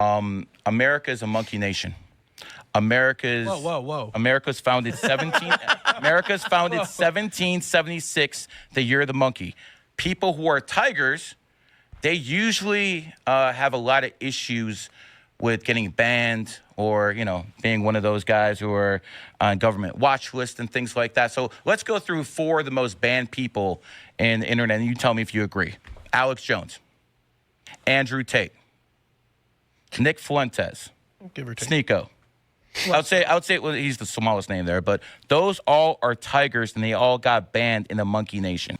America is a monkey nation. America's Whoa. America's founded 1776, the year of the monkey. People who are tigers, they usually have a lot of issues with getting banned or, being one of those guys who are on government watch lists and things like that. So let's go through 4 of the most banned people in the internet, and you tell me if you agree. Alex Jones, Andrew Tate, Nick Fuentes, Give or take. Sneeko. I would say well, he's the smallest name there, but those all are tigers, and they all got banned in the monkey nation.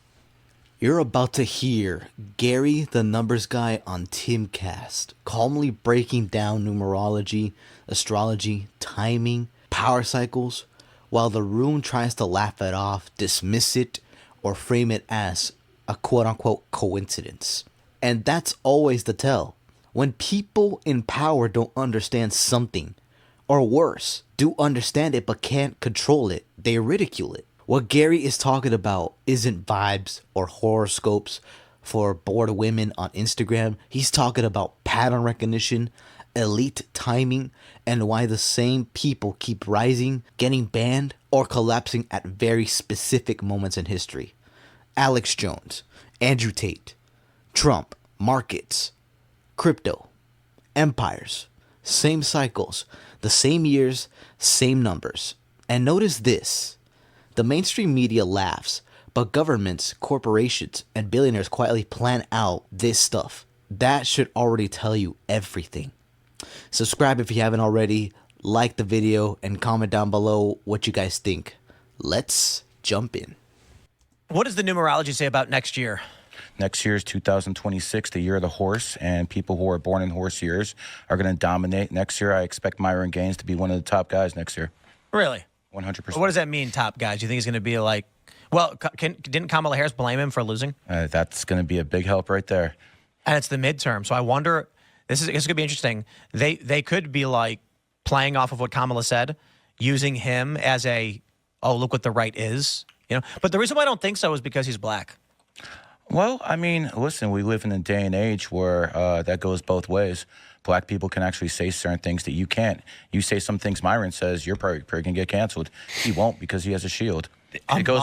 You're about to hear Gary, the numbers guy, on Timcast, calmly breaking down numerology, astrology, timing, power cycles, while the room tries to laugh it off, dismiss it, or frame it as a quote-unquote coincidence. And that's always the tell. When people in power don't understand something, or worse, do understand it but can't control it, they ridicule it. What Gary is talking about isn't vibes or horoscopes for bored women on Instagram. He's talking about pattern recognition, elite timing, and why the same people keep rising, getting banned, or collapsing at very specific moments in history. Alex Jones, Andrew Tate, Trump, markets, crypto, empires, same cycles, the same years, same numbers. And notice this. The mainstream media laughs, but governments, corporations, and billionaires quietly plan out this stuff. That should already tell you everything. Subscribe if you haven't already, like the video, and comment down below what you guys think. Let's jump in. What does the numerology say about next year? Next year is 2026, the year of the horse, and people who are born in horse years are going to dominate. Next year, I expect Myron Gaines to be one of the top guys next year. Really? 100%. What does that mean, top guys? Do you think he's going to be like, well, didn't Kamala Harris blame him for losing? That's going to be a big help right there. And it's the midterm. So I wonder, this is going to be interesting. They could be like playing off of what Kamala said, using him as look what the right is. But the reason why I don't think so is because he's black. Well, I mean, listen, we live in a day and age where that goes both ways. Black people can actually say certain things that you can't. You say some things Myron says, you're probably going to get canceled. He won't because he has a shield. It goes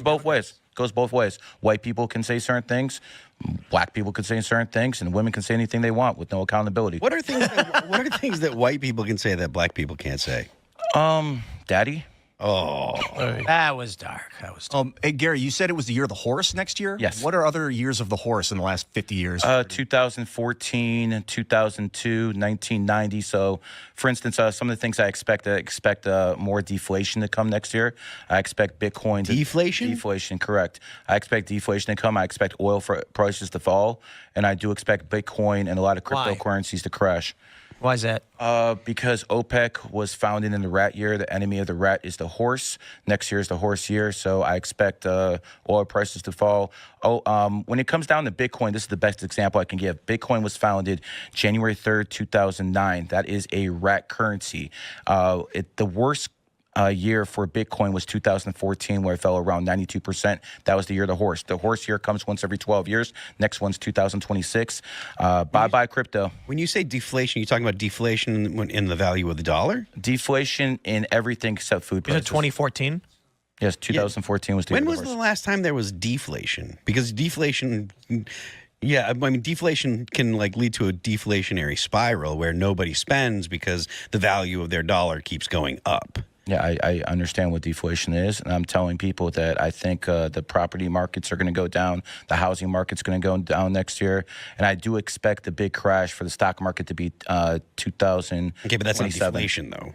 both ways. Goes both ways. White people can say certain things, black people can say certain things, and women can say anything they want with no accountability. What are things that white people can say that black people can't say? Daddy. Oh, that was dark. Hey, Gary, you said it was the year of the horse next year? Yes. What are other years of the horse in the last 50 years? 2014, 2002, 1990. So, for instance, some of the things I expect more deflation to come next year. I expect Bitcoin to... Deflation? Deflation, correct. I expect deflation to come. I expect oil prices to fall. And I do expect Bitcoin and a lot of cryptocurrencies to crash. Why is that? Because OPEC was founded in the rat year. The enemy of the rat is the horse. Next year is the horse year, so I expect oil prices to fall. When it comes down to Bitcoin, this is the best example I can give. Bitcoin was founded January 3rd, 2009. That is a rat currency. The worst year for Bitcoin was 2014, where it fell around 92%. That was the year of the horse. The horse year comes once every 12 years. Next one's 2026. Bye-bye crypto. When you say deflation, you're talking about deflation in the value of the dollar? Deflation in everything except food prices. Is it 2014? Yes, 2014 was the year of the horse. When was the last time there was deflation? Because deflation... Yeah, I mean, deflation can lead to a deflationary spiral where nobody spends because the value of their dollar keeps going up. Yeah, I understand what deflation is, and I'm telling people that I think the property markets are going to go down, the housing market's going to go down next year, and I do expect the big crash for the stock market to be 2027. Okay, but that's not deflation, though.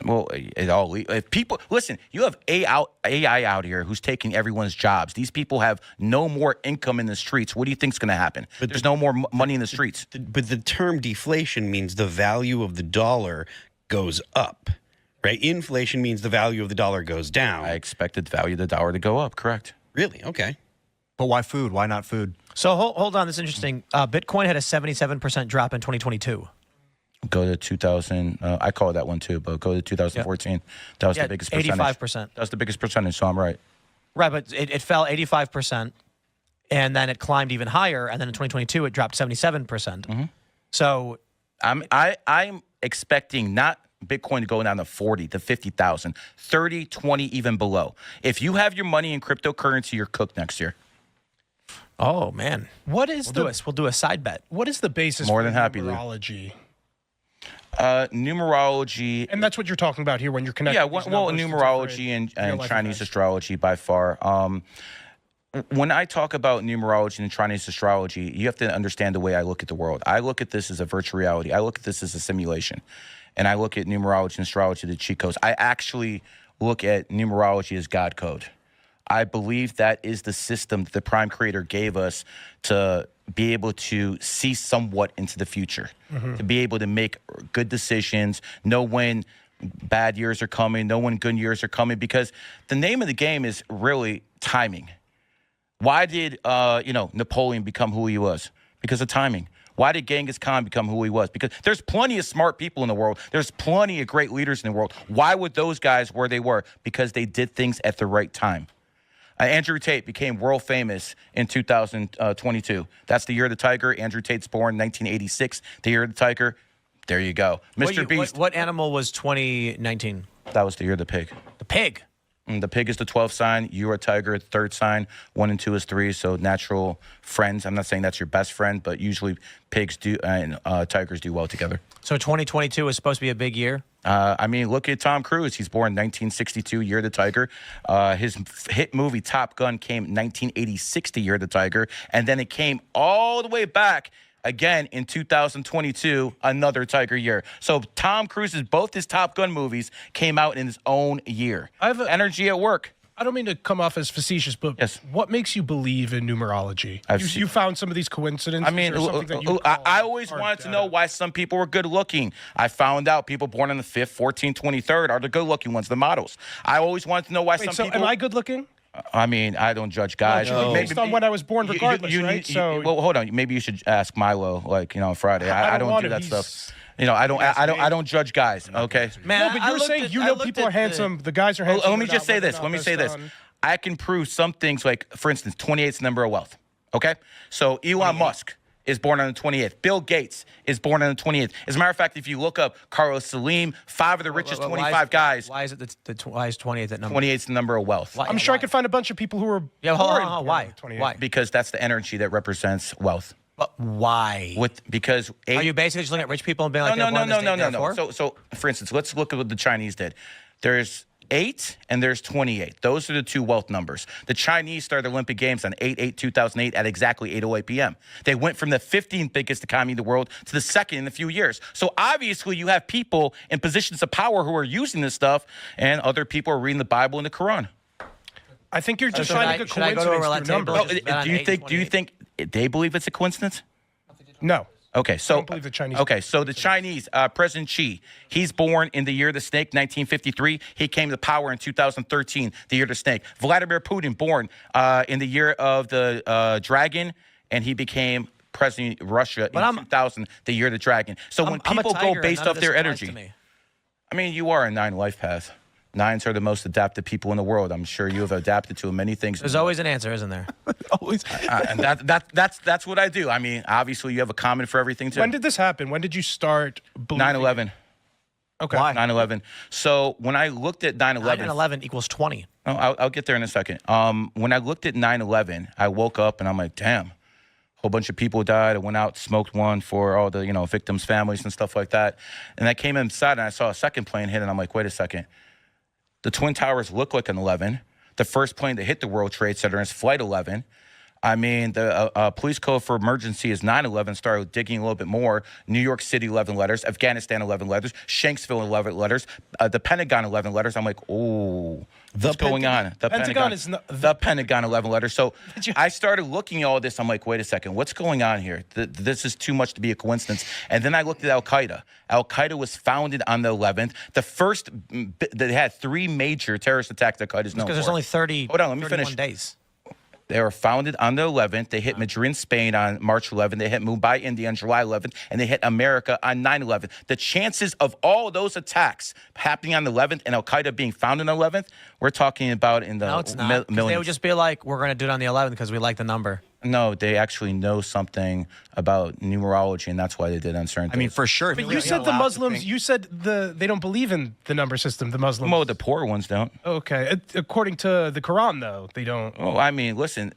Well, if people listen, you have AI out here who's taking everyone's jobs. These people have no more income in the streets. What do you think's going to happen? But there's no more money in the streets. But the term deflation means the value of the dollar goes up. Right? Inflation means the value of the dollar goes down. I expected the value of the dollar to go up, correct. Really? Okay. But why food? Why not food? So hold on, this is interesting. Bitcoin had a 77% drop in 2022. Go to 2000. I call it that one too, but go to 2014. Yep. That was the biggest percentage. 85%. That was the biggest percentage, so I'm right. Right, but it fell 85%, and then it climbed even higher, and then in 2022 it dropped 77%. Mm-hmm. So I'm expecting not Bitcoin to go down to 40 to 50,000, 30, 20, even below. If you have your money in cryptocurrency, you're cooked next year. oh man, What is we'll do a side bet. what is the basis More for than happy to. numerology? Numerology. And that's what you're talking about here when you're connecting. Yeah, these well, numbers to numerology and different real-life Chinese events. astrology by far. When I talk about numerology and Chinese astrology, you have to understand the way I look at the world. I look at this as a virtual reality. I look at this as a simulation. And I look at numerology and astrology, the cheat codes. I actually look at numerology as God code. I believe that is the system that the Prime Creator gave us to be able to see somewhat into the future, to be able to make good decisions, know when bad years are coming, know when good years are coming, because the name of the game is really timing. Why did Napoleon become who he was? Because of timing. Why did Genghis Khan become who he was? Because there's plenty of smart people in the world. There's plenty of great leaders in the world. Why would those guys where they were? Because they did things at the right time. Andrew Tate became world famous in 2022. That's the year of the tiger. Andrew Tate's born 1986. The year of the tiger. There you go. Mr. Beast. What animal was 2019? That was the year of the pig. The pig. The pig is the 12th sign. You are a tiger, third sign. 1 and 2 is 3. So natural friends. I'm not saying that's your best friend, but usually pigs do and tigers do well together. So 2022 is supposed to be a big year. Look at Tom Cruise. He's born 1962, Year of the Tiger. His hit movie Top Gun came 1986, the Year of the Tiger. And then it came all the way back again in 2022, another Tiger year. So Tom Cruise's, both his Top Gun movies came out in his own year. I have Energy at work. I don't mean to come off as facetious, but Yes. what makes you believe in numerology? I've You found some of these coincidences. I mean, or something that you I call always hard wanted to data? know why some people were good looking. I found out people born on the 5th, 14th, 23rd are the good looking ones, the models. I always wanted to know why Wait, some so people. am I good looking? I mean, I don't judge guys. Based on when I was born, regardless, right? So well, hold on. Maybe you should ask Milo, on Friday. I don't want do him. that He's- stuff. I don't judge guys. Okay. Man, no, but I you're looked saying at- I people looked are at handsome. The guys are handsome. Let me they're just not say whether or this. not Let me they're say this. stoned. I can prove some things, like, for instance, 28 is the number of wealth. Okay? So Elon Musk is born on the 28th. Bill Gates is born on the 28th. As a matter of fact, if you look up Carlos Salim, 5 of the richest Why is- 25 guys, Why is it why is 28 that number? 28 is the number of wealth. Why- I'm sure I could find a bunch of people who are. Yeah, hold born on. Why? 28. Why? Because that's the energy that represents wealth. But why? Because Are you basically just looking at rich people and being like, no. they're born this date, therefore? So, for instance, let's look at what the Chinese did. There's 8 and there's 28. Those are the two wealth numbers. The Chinese started the Olympic Games on 8/8/2008 at exactly 8:08 p.m. They went from the 15th biggest economy in the world to the second in a few years. So obviously you have people in positions of power who are using this stuff, and other people are reading the Bible and the Quran. I think you're just Should trying I- to get should I go to a coincidence roulette through table? numbers. Oh, bet on Do you 8 think? and Do you 28. think they believe it's a coincidence? No. Okay, so don't believe the Chinese Okay, so the Chinese, President Xi, he's born in the year of the snake, 1953. He came to power in 2013, the year of the snake. Vladimir Putin, born in the year of the dragon, and he became president of Russia in 2000, the year of the dragon. So when I'm a people tiger, go based none of off this their applies to energy, me. I mean, you are a 9 life path. 9s are the most adaptive people in the world. I'm sure you have adapted to many things. There's always an answer, isn't there? Always. And that's what I do. I mean, obviously you have a comment for everything too. When did this happen? When did you start believing? 9/11. Okay. Why? 9/11. So when I looked at 9/11, 9/11 equals 20. I'll get there in a second. When I looked at 9/11, I woke up and I'm like, damn, a whole bunch of people died. I went out, smoked one for all the victims' families and stuff like that. And I came inside and I saw a second plane hit, and I'm like, wait a second. The Twin Towers look like an 11. The first plane that hit the World Trade Center is Flight 11. I mean, the police code for emergency is 9/11. Started digging a little bit more. New York City, 11 letters. Afghanistan, 11 letters. Shanksville, 11 letters. The Pentagon, 11 letters. I'm like, oh, what's going on? The Pentagon is not- the Pentagon, 11 letters. So I started looking at all this. I'm like, wait a second, what's going on here? This is too much to be a coincidence. And then I looked at Al Qaeda. Al Qaeda was founded on the 11th. The first, they had 3 major terrorist attacks that Al Qaeda is known for. Because there's only 30. Hold on, let me 31 finish. days. They were founded on the 11th. They hit Madrid in Spain on March 11th. They hit Mumbai, India on July 11th. And they hit America on 9/11. The chances of all those attacks happening on the 11th and Al Qaeda being founded on the 11th, we're talking about in the No, it's not. 'Cause millions. They would just be like, we're going to do it on the 11th because we like the number. No, they actually know something about numerology, and that's why they did uncertain. I mean, for sure. But you said the Muslims. You said they don't believe in the number system. The Muslims. Well, the poor ones don't. Okay, according to the Quran, though, they don't. Oh, I mean, listen.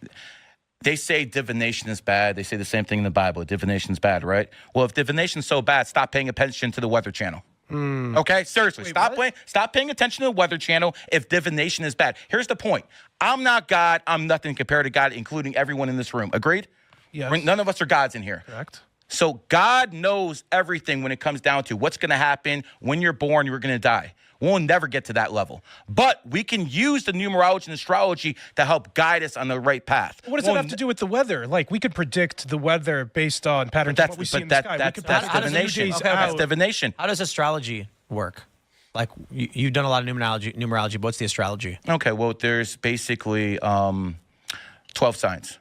They say divination is bad. They say the same thing in the Bible. Divination is bad, right? Well, if divination is so bad, stop paying attention to the Weather Channel. Okay, seriously, stop paying attention to the Weather Channel if divination is bad. Here's the point. I'm not God. I'm nothing compared to God, including everyone in this room. Agreed? Yes. None of us are gods in here. Correct. So God knows everything when it comes down to what's going to happen when you're born, you're going to die. We'll never get to that level. But we can use the numerology and astrology to help guide us on the right path. What does that have to do with the weather? Like, we could predict the weather based on patterns of what we see in the sky. That's divination. That's divination. How does astrology work? Like, you've done a lot of numerology, but what's the astrology? Okay, well, there's basically 12 signs.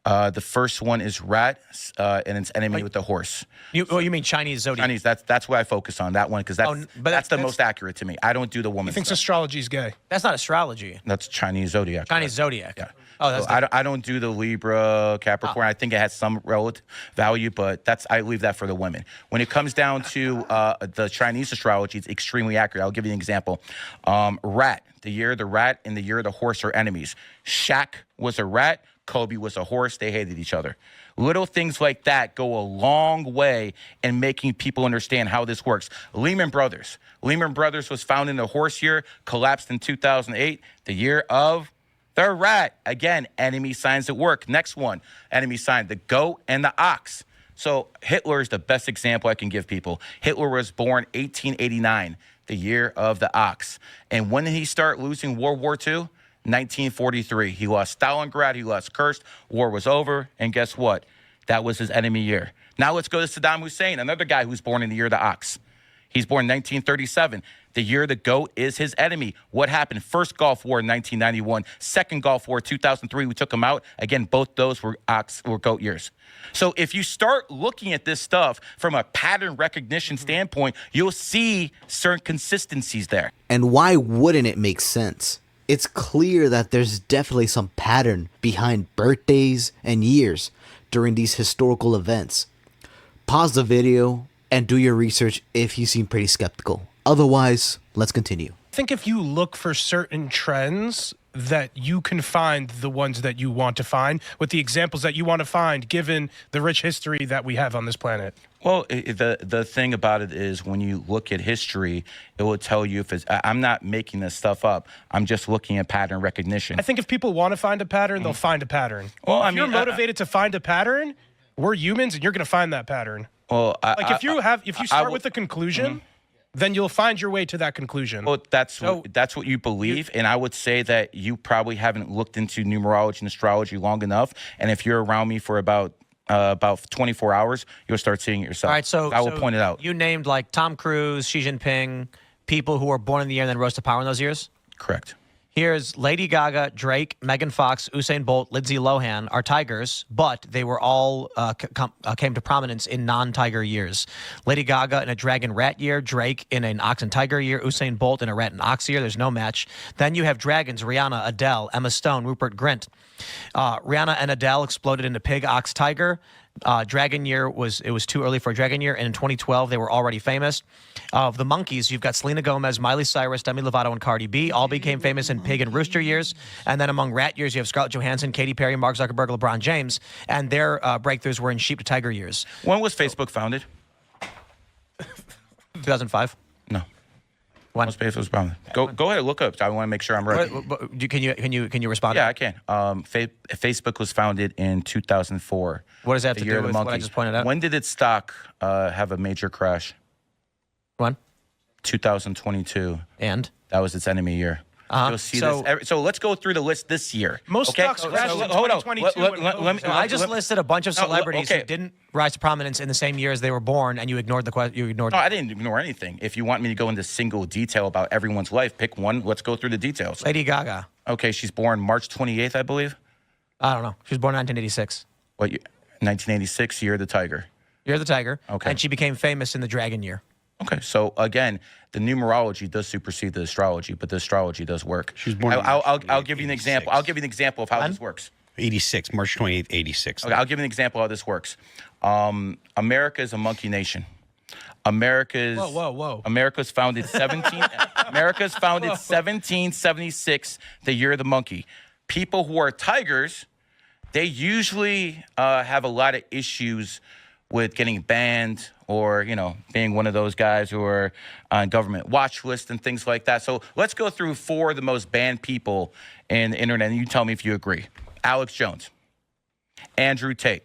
The first one is rat, and it's enemy with the horse. You mean Chinese zodiac? Chinese, that's what I focus on, that one, because that's the most accurate to me. I don't do the woman He thinks stuff. astrology is gay. That's not astrology. That's Chinese zodiac. Chinese zodiac. Yeah. Oh, that's So I don't do the Libra, Capricorn. I think it has some relative value, but I leave that for the women. When it comes down to the Chinese astrology, it's extremely accurate. I'll give you an example. Rat, the year the rat and the year the horse are enemies. Shaq was a rat. Kobe was a horse. They hated each other. Little things like that go a long way in making people understand how this works. Lehman Brothers. Lehman Brothers was founded in the horse year, collapsed in 2008, the year of the rat. Again, enemy signs at work. Next one, enemy sign, the goat and the ox. So Hitler is the best example I can give people. Hitler was born 1889, the year of the ox. And when did he start losing World War II? 1943. He lost Stalingrad. He lost Kursk. War was over. And guess what? That was his enemy year. Now let's go to Saddam Hussein, another guy who's born in the year of the ox. He's born in 1937. The year the goat is his enemy. What happened? First Gulf War in 1991. Second Gulf War 2003. We took him out. Again, both those were goat years. So if you start looking at this stuff from a pattern recognition standpoint, you'll see certain consistencies there. And why wouldn't it make sense? It's clear that there's definitely some pattern behind birthdays and years during these historical events. Pause the video and do your research if you seem pretty skeptical. Otherwise, let's continue. I think if you look for certain trends, that you can find the ones that you want to find with the examples that you want to find, given the rich history that we have on this planet. Well, the thing about it is when you look at history, it will tell you if it's. I'm not making this stuff up. I'm just looking at pattern recognition. I think if people want to find a pattern, they'll find a pattern. Well, if you're motivated to find a pattern, we're humans, and you're going to find that pattern. Well, If you start with a conclusion, then you'll find your way to that conclusion. Well, that's what you believe, and I would say that you probably haven't looked into numerology and astrology long enough. And if you're around me for about 24 hours, you'll start seeing it yourself. All right, so I will point it out. You named like Tom Cruise, Xi Jinping, people who were born in the year and then rose to power in those years. Correct. Here's Lady Gaga, Drake, Megan Fox, Usain Bolt, Lindsay Lohan are tigers, but they were all came to prominence in non-tiger years. Lady Gaga in a dragon rat year, Drake in an ox and tiger year, Usain Bolt in a rat and ox year. There's no match. Then you have dragons: Rihanna, Adele, Emma Stone, Rupert Grint. Rihanna and Adele exploded into pig, ox, tiger. Dragon year was too early for a dragon year, and in 2012 they were already famous. Of the monkeys, you've got Selena Gomez, Miley Cyrus, Demi Lovato, and Cardi B. All became famous in pig and rooster years. And then among rat years, you have Scarlett Johansson, Katy Perry, Mark Zuckerberg, LeBron James, and their breakthroughs were in sheep to tiger years. When was Facebook founded? 2005. No. When? Most Facebook was founded. Go ahead, look up. I want to make sure I'm right. Can you respond? Yeah, I can. Facebook was founded in 2004. What does that have the to year do of the with what I monkey. just pointed out? When did its stock have a major crash? When? 2022. And? That was its enemy year. You'll see this. So let's go through the list this year. Most okay? stocks crashed in hold on. 2022. I just listed a bunch of celebrities okay. who didn't rise to prominence in the same year as they were born, and you ignored the question. You ignored. No, I didn't ignore anything. If you want me to go into single detail about everyone's life, pick one. Let's go through the details. Lady Gaga. Okay, she's born March 28th, I believe. I don't know. She was born in 1986. What? 1986, year of the tiger. Year of the tiger. Okay. And she became famous in the dragon year. Okay, so again, the numerology does supersede the astrology, but the astrology does work. She was born in I'll give you an example. I'll give you an example of how this works. 86, March 28th, 86. Okay, I'll give you an example how this works. America is a monkey nation. America's founded 1776, the year of the monkey. People who are tigers, they usually have a lot of issues with getting banned or, being one of those guys who are on government watch lists and things like that. So let's go through 4 of the most banned people in the internet, and you tell me if you agree. Alex Jones, Andrew Tate,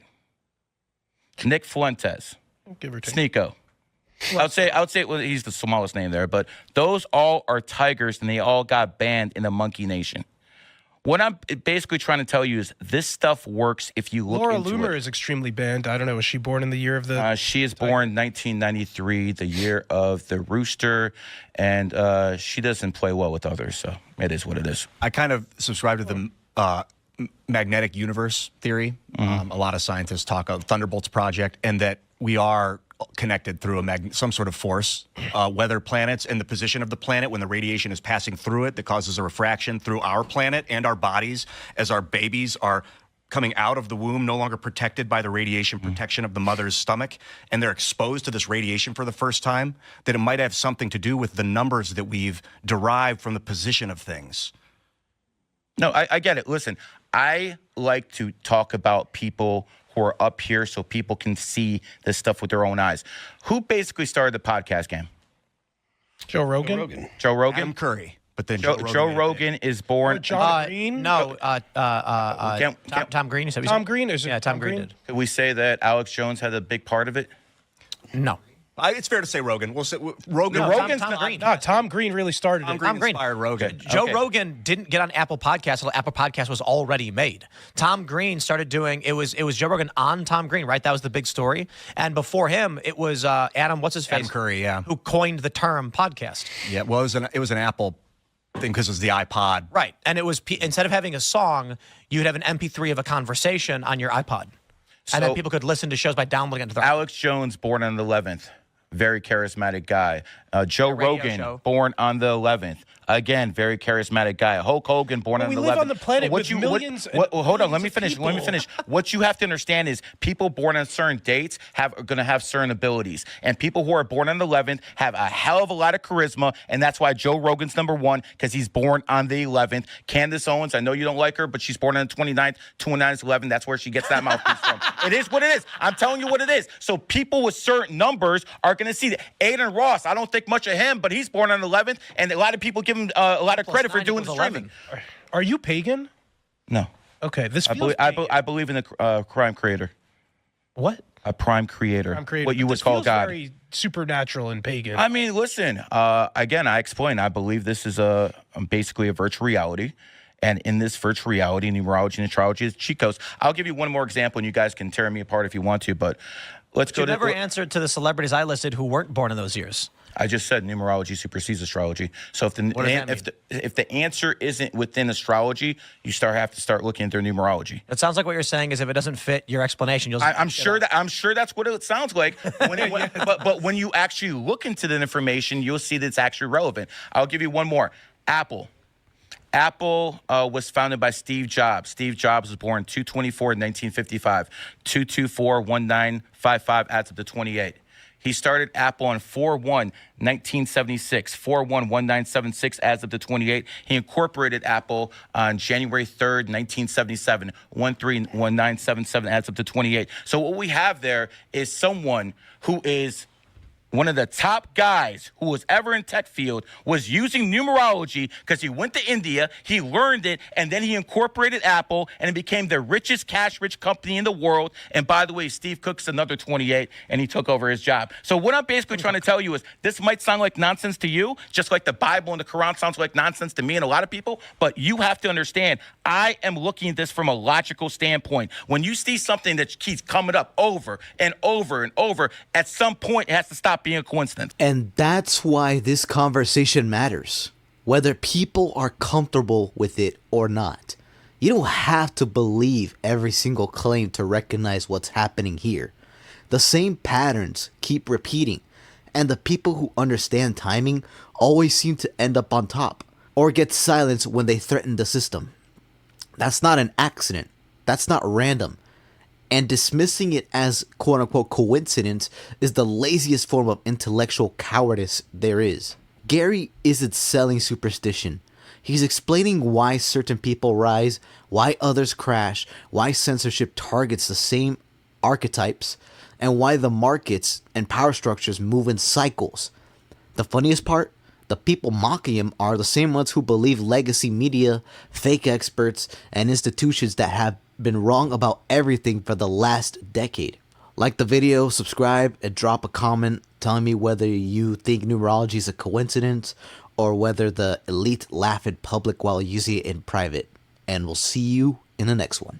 Nick Fuentes, Give or take. Sneeko. I would say well, he's the smallest name there, but those all are tigers, and they all got banned in the monkey nation. What I'm basically trying to tell you is this stuff works if you look Laura into Loomer it. is extremely banned. I don't know. Was she born in the year of the? She is born 1993, the year of the rooster, and she doesn't play well with others, so it is what it is. I kind of subscribe to the magnetic universe theory. A lot of scientists talk of Thunderbolts Project, and that we are connected through some sort of force, weather planets, and the position of the planet when the radiation is passing through it that causes a refraction through our planet and our bodies as our babies are coming out of the womb, no longer protected by the radiation protection of the mother's stomach, and they're exposed to this radiation for the first time, that it might have something to do with the numbers that we've derived from the position of things. No, I get it. Listen, I like to talk about people who are up here so people can see this stuff with their own eyes. Who basically started the podcast game? Joe Rogan. Joe Rogan? Adam Curry. But then Joe Rogan is born. John Green. No, Can- Tom Green. Tom Green. Is it Yeah, Tom Green did. Could we say that Alex Jones had a big part of it? No. It's fair to say Rogan. We'll say Rogan. No, Rogan's Tom not- Green. No, Tom Green really started it. Tom Green inspired Rogan. Joe Okay. Rogan didn't get on Apple Podcasts until Apple Podcasts was already made. Tom Green started doing it was Joe Rogan on Tom Green, right? That was the big story. And before him, it was Adam, what's his face? Adam Curry, yeah. Who coined the term podcast. Yeah, well, it was an Apple thing because it was the iPod. Right. And it was instead of having a song, you'd have an MP3 of a conversation on your iPod. And then So- people could listen to shows by downloading it to their Alex Jones, born on the 11th. Very charismatic guy. Joe radio Rogan, show. born on the 11th. Again, very charismatic guy. Hulk Hogan, born on we the live 11th. on the planet with millions and hold on, let billions me of finish. Let me people. finish. What you have to understand is people born on certain dates are going to have certain abilities. And people who are born on the 11th have a hell of a lot of charisma. And that's why Joe Rogan's #1, because he's born on the 11th. Candace Owens, I know you don't like her, but she's born on the 29th. 29 is 11. That's where she gets that mouthpiece from. It is what it is. I'm telling you what it is. So people with certain numbers are going to see that. Aiden Ross, I don't think much of him, but he's born on the 11th. And a lot of people give him a lot of credit for 9 doing the equals streaming. 11. Are you pagan? No. Okay, this I feels I believe in the crime creator. what? A prime creator. I'm creating What you but would this call feels God. Very supernatural and pagan. I mean, listen, again, I explain. I believe this is basically a virtual reality. And in this virtual reality, numerology and astrology is cheat codes. I'll give you one more example, and you guys can tear me apart if you want to, but let's go You to... never answered to the celebrities I listed who weren't born in those years. I just said numerology supersedes astrology. So if What does that if the answer isn't within astrology, you have to start looking at their numerology. It sounds like what you're saying is if it doesn't fit your explanation, you'll. I'm sure that's what it sounds like. But when you actually look into the information, you'll see that it's actually relevant. I'll give you one more. Apple. Apple was founded by Steve Jobs. Steve Jobs was born 2/24/1955. 2/24/1955 adds up to 28. He started Apple on 4/1/1976. 4/1/1976 adds up to 28. He incorporated Apple on January 3rd, 1977. 1/3/1977 adds up to 28. So what we have there is someone who is one of the top guys who was ever in tech field, was using numerology because he went to India, he learned it, and then he incorporated Apple, and it became the richest cash-rich company in the world. And by the way, Steve Cook's another 28, and he took over his job. So what I'm basically trying to tell you is this might sound like nonsense to you, just like the Bible and the Quran sounds like nonsense to me and a lot of people, but you have to understand, I am looking at this from a logical standpoint. When you see something that keeps coming up over and over and over, at some point it has to stop being a coincidence. And that's why this conversation matters, whether people are comfortable with it or not. You don't have to believe every single claim to recognize what's happening here. The same patterns keep repeating, and the people who understand timing always seem to end up on top, or get silenced when they threaten the system. That's not an accident. That's not random. And dismissing it as quote unquote coincidence is the laziest form of intellectual cowardice there is. Gary isn't selling superstition. He's explaining why certain people rise, why others crash, why censorship targets the same archetypes, and why the markets and power structures move in cycles. The funniest part? The people mocking him are the same ones who believe legacy media, fake experts, and institutions that have been wrong about everything for the last decade. Like the video, subscribe, and drop a comment telling me whether you think numerology is a coincidence or whether the elite laugh in public while using it in private. And we'll see you in the next one.